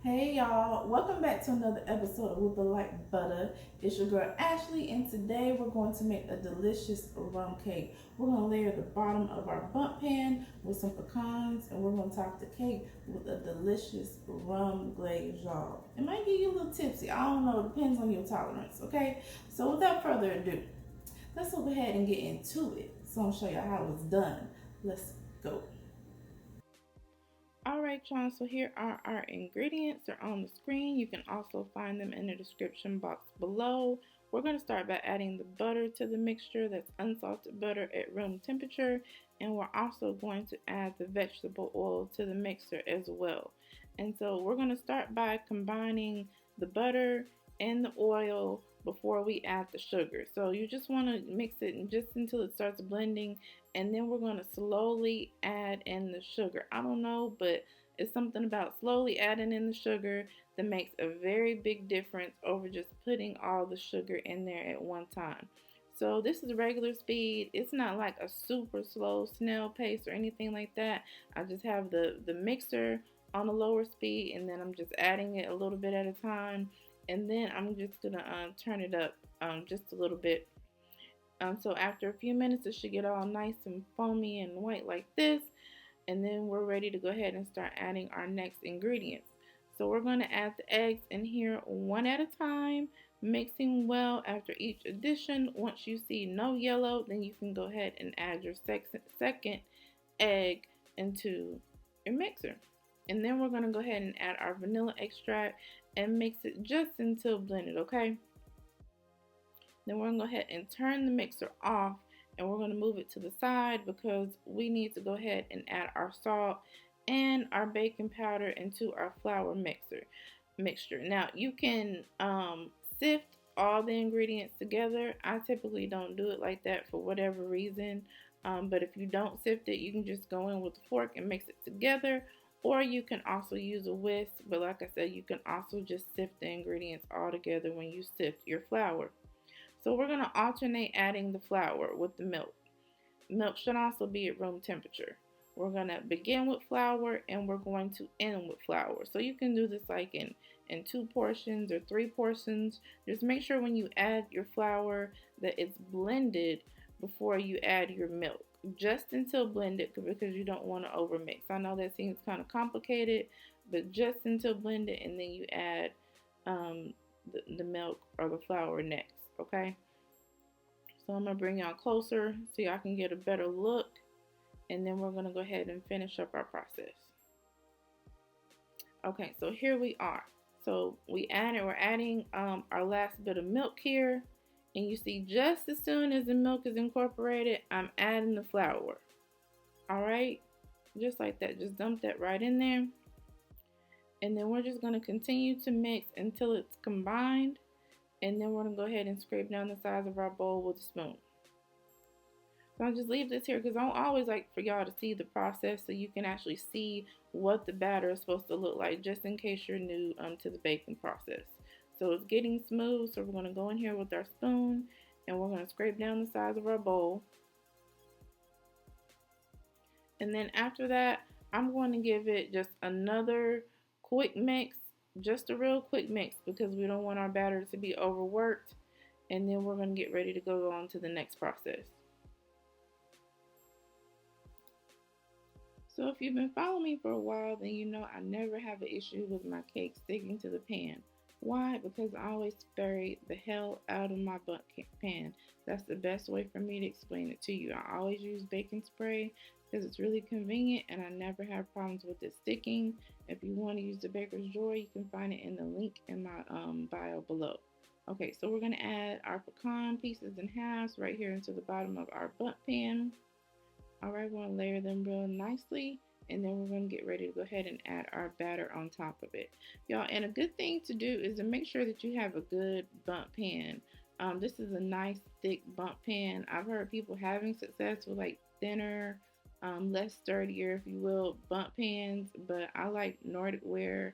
Hey y'all, welcome back to another episode of With the Light Butter. It's your girl Ashley, and today we're going to make a delicious rum cake. We're going to layer the bottom of our bundt pan with some pecans, and we're going to top the cake with a delicious rum glaze, y'all. It might get you a little tipsy, I don't know, it depends on your tolerance, okay? So without further ado, let's go ahead and get into it. So I'm going to show you how it's done. Let's go. Alright y'all, so here are our ingredients. They're on the screen. You can also find them in the description box below. We're going to start by adding the butter to the mixture. That's unsalted butter at room temperature. And we're also going to add the vegetable oil to the mixer as well. And so we're going to start by combining the butter and the oil before we add the sugar. So you just want to mix it just until it starts blending, and then we're going to slowly add in the sugar. I don't know, but it's something about slowly adding in the sugar that makes a very big difference over just putting all the sugar in there at one time. So this is regular speed. It's not like a super slow snail pace or anything like that. I just have the mixer on a lower speed, and then I'm just adding it a little bit at a time, and then I'm just gonna turn it up just a little bit. So after a few minutes, it should get all nice and foamy and white like this. And then we're ready to go ahead and start adding our next ingredients. So we're going to add the eggs in here one at a time, mixing well after each addition. Once you see no yellow, then you can go ahead and add your second egg into your mixer. And then we're going to go ahead and add our vanilla extract and mix it just until blended, okay? Then we're going to go ahead and turn the mixer off, and we're going to move it to the side because we need to go ahead and add our salt and our baking powder into our flour mixture. Now you can sift all the ingredients together. I typically don't do it like that for whatever reason, but if you don't sift it, you can just go in with a fork and mix it together, or you can also use a whisk. But like I said, you can also just sift the ingredients all together when you sift your flour. So we're going to alternate adding the flour with the milk. Milk should also be at room temperature. We're going to begin with flour, and we're going to end with flour. So you can do this like in 2 portions or 3 portions. Just make sure when you add your flour that it's blended before you add your milk. Just until blended, because you don't want to overmix. I know that seems kind of complicated, but just until blended, and then you add the milk or the flour next. Okay, so I'm going to bring y'all closer so y'all can get a better look, and then we're going to go ahead and finish up our process. Okay, so here we are. So we're adding our last bit of milk here, and you see just as soon as the milk is incorporated, I'm adding the flour. All right, just like that, just dump that right in there, and then we're just going to continue to mix until it's combined. And then we're going to go ahead and scrape down the sides of our bowl with a spoon. So I'll just leave this here because I always like for y'all to see the process so you can actually see what the batter is supposed to look like, just in case you're new to the baking process. So it's getting smooth, so we're going to go in here with our spoon, and we're going to scrape down the sides of our bowl. And then after that, I'm going to give it just another quick mix, just a real quick mix, because we don't want our batter to be overworked. And then we're going to get ready to go on to the next process. So if you've been following me for a while, then you know I never have an issue with my cake sticking to the pan. Why? Because I always spray the hell out of my bundt pan. That's the best way for me to explain it to you. I always use baking spray because it's really convenient, and I never have problems with it sticking. If you want to use the Baker's Joy, you can find it in the link in my bio below. Okay, so we're going to add our pecan pieces in halves right here into the bottom of our bundt pan. All right, we're going to layer them real nicely, and then we're going to get ready to go ahead and add our batter on top of it. Y'all, and a good thing to do is to make sure that you have a good bundt pan. This is a nice thick bundt pan. I've heard people having success with like thinner, less sturdier, if you will, bundt pans, but I like Nordic Ware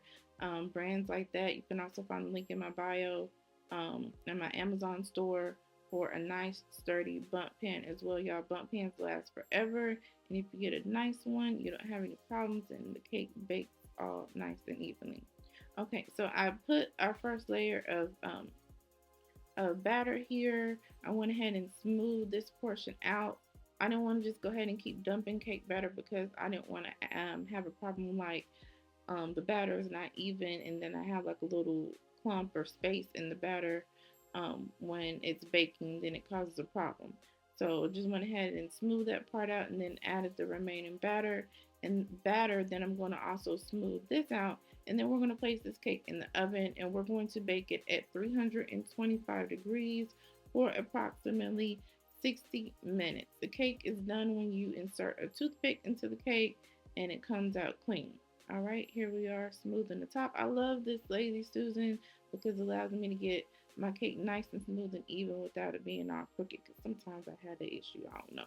brands like that. You can also find the link in my bio in my Amazon store for a nice sturdy bundt pan as well. Y'all, bundt pans last forever, and if you get a nice one, you don't have any problems, and the cake bakes all nice and evenly. Okay, so I put our first layer of batter here. I went ahead and smoothed this portion out. I didn't want to just go ahead and keep dumping cake batter because I didn't want to have a problem like the batter is not even, and then I have like a little clump or space in the batter when it's baking, then it causes a problem. So just went ahead and smoothed that part out and then added the remaining batter. Then I'm going to also smooth this out, and then we're going to place this cake in the oven, and we're going to bake it at 325 degrees for approximately 60 minutes. The cake is done when you insert a toothpick into the cake and it comes out clean. All right, here we are smoothing the top. I love this Lazy Susan because it allows me to get my cake nice and smooth and even without it being all crooked, because sometimes I had that issue. I don't know.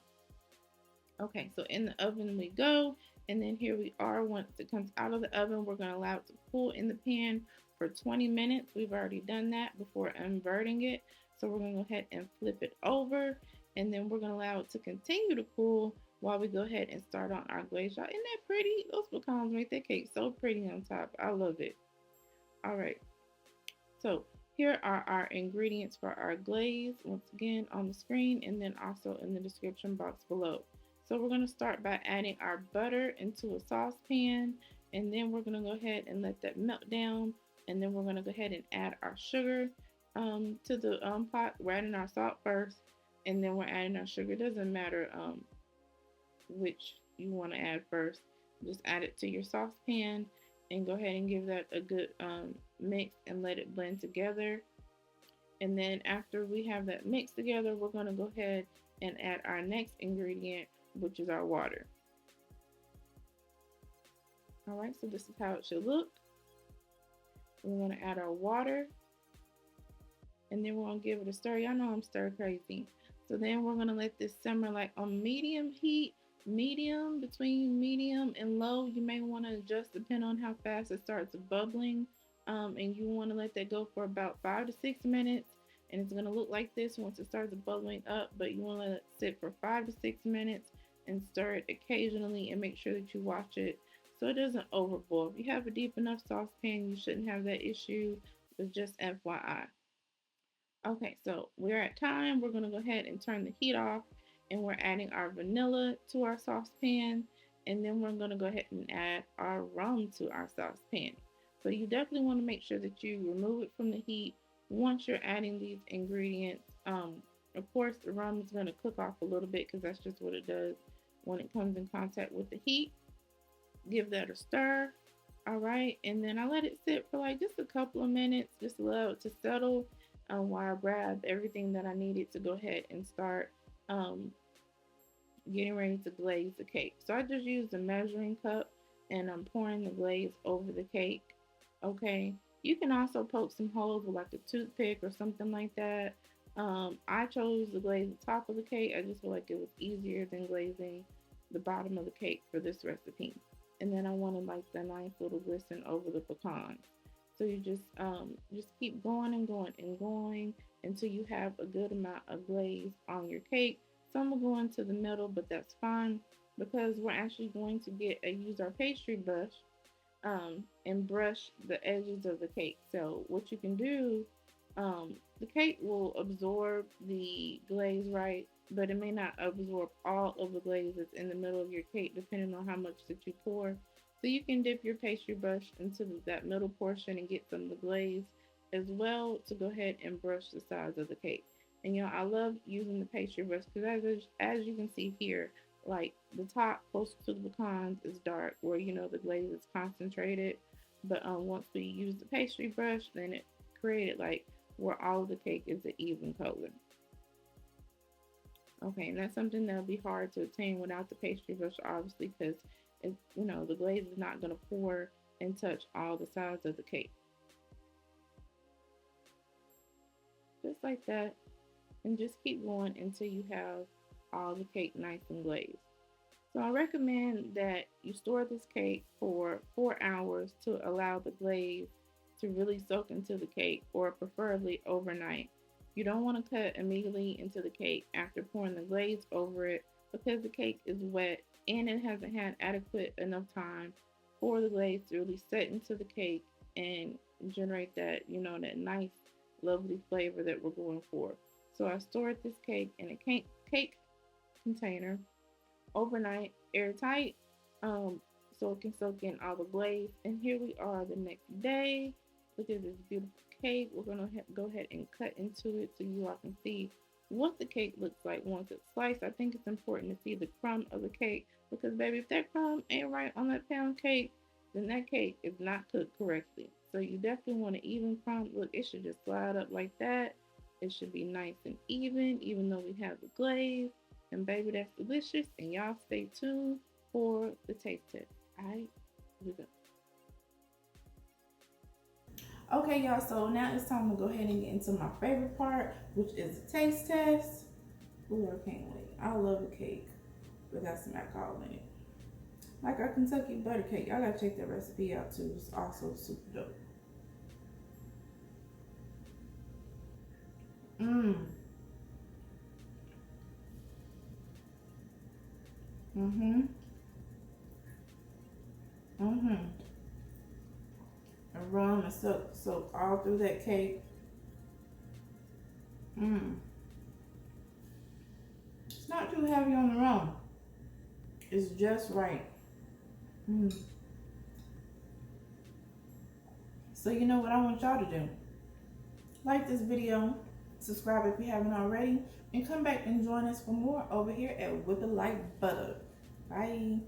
Okay, so in the oven we go, and then here we are. Once it comes out of the oven, we're going to allow it to cool in the pan for 20 minutes. We've already done that before inverting it. So we're going to go ahead and flip it over, and then we're going to allow it to continue to cool while we go ahead and start on our glaze. Y'all, isn't that pretty? Those pecans make that cake so pretty on top. I love it. All right, so here are our ingredients for our glaze, once again on the screen and then also in the description box below. So we're going to start by adding our butter into a saucepan, and then we're going to go ahead and let that melt down, and then we're going to go ahead and add our sugar to the pot. We're adding our salt first, and then we're adding our sugar. It doesn't matter which you want to add first. Just add it to your saucepan and go ahead and give that a good mix and let it blend together. And then after we have that mixed together, we're going to go ahead and add our next ingredient, which is our water. All right, so this is how it should look. We're going to add our water, and then we're going to give it a stir. Y'all know I'm stir crazy. So then we're going to let this simmer like on medium heat, between medium and low. You may want to adjust depending on how fast it starts bubbling. And you want to let that go for about 5 to 6 minutes. And it's going to look like this once it starts bubbling up, but you want to let it sit for 5 to 6 minutes and stir it occasionally and make sure that you watch it so it doesn't overboil. If you have a deep enough saucepan, you shouldn't have that issue, but just FYI. Okay, so we're at time. We're going to go ahead and turn the heat off, and we're adding our vanilla to our saucepan, and then we're going to go ahead and add our rum to our saucepan. So you definitely want to make sure that you remove it from the heat once you're adding these ingredients. Of course, the rum is going to cook off a little bit because that's just what it does when it comes in contact with the heat. Give that a stir. All right, and then I let it sit for like just a couple of minutes, just allow it to settle while I grabbed everything that I needed to go ahead and start getting ready to glaze the cake. So I just used a measuring cup and I'm pouring the glaze over the cake. Okay, you can also poke some holes with like a toothpick or something like that. I chose to glaze the top of the cake. I just feel like it was easier than glazing the bottom of the cake for this recipe. And then I wanted like the nice little glisten over the pecans. So you just keep going and going and going until you have a good amount of glaze on your cake. Some will go into the middle, but that's fine because we're actually going to use our pastry brush and brush the edges of the cake. So what you can do, the cake will absorb the glaze, right? But it may not absorb all of the glaze that's in the middle of your cake, depending on how much that you pour. So you can dip your pastry brush into that middle portion and get some of the glaze as well to go ahead and brush the sides of the cake. And I love using the pastry brush because as you can see here, like the top close to the pecans is dark where the glaze is concentrated. But once we use the pastry brush, then it created like where all of the cake is an even color. Okay, and that's something that'll be hard to attain without the pastry brush, obviously, because the glaze is not going to pour and touch all the sides of the cake. Just like that, and just keep going until you have all the cake nice and glazed. So I recommend that you store this cake for 4 hours to allow the glaze to really soak into the cake, or preferably overnight. You don't want to cut immediately into the cake after pouring the glaze over it because the cake is wet and it hasn't had adequate enough time for the glaze to really set into the cake and generate that, you know, that nice, lovely flavor that we're going for. So I stored this cake in a cake container overnight, airtight, so it can soak in all the glaze. And here we are the next day. Look at this beautiful cake. We're gonna go ahead and cut into it so you all can see what the cake looks like once it's sliced. I think it's important to see the crumb of the cake because, baby, if that crumb ain't right on that pound cake, then that cake is not cooked correctly. So you definitely want an even crumb. Look, it should just slide up like that. It should be nice and even though we have the glaze. And baby, that's delicious. And y'all stay tuned for the taste test. Alright, here we go. Okay, y'all, so now it's time to go ahead and get into my favorite part, which is the taste test. Ooh, I can't wait. I love a cake that got some alcohol in it. Like our Kentucky butter cake. Y'all gotta check that recipe out too. It's also super dope. Mmm. Mm-hmm. Mm-hmm. And rum and soak all through that cake. Mmm. It's not too heavy on the rum. It's just right. Mm. So you know what I want y'all to do? Like this video, subscribe if you haven't already, and come back and join us for more over here at Whip It Like Butter. Bye.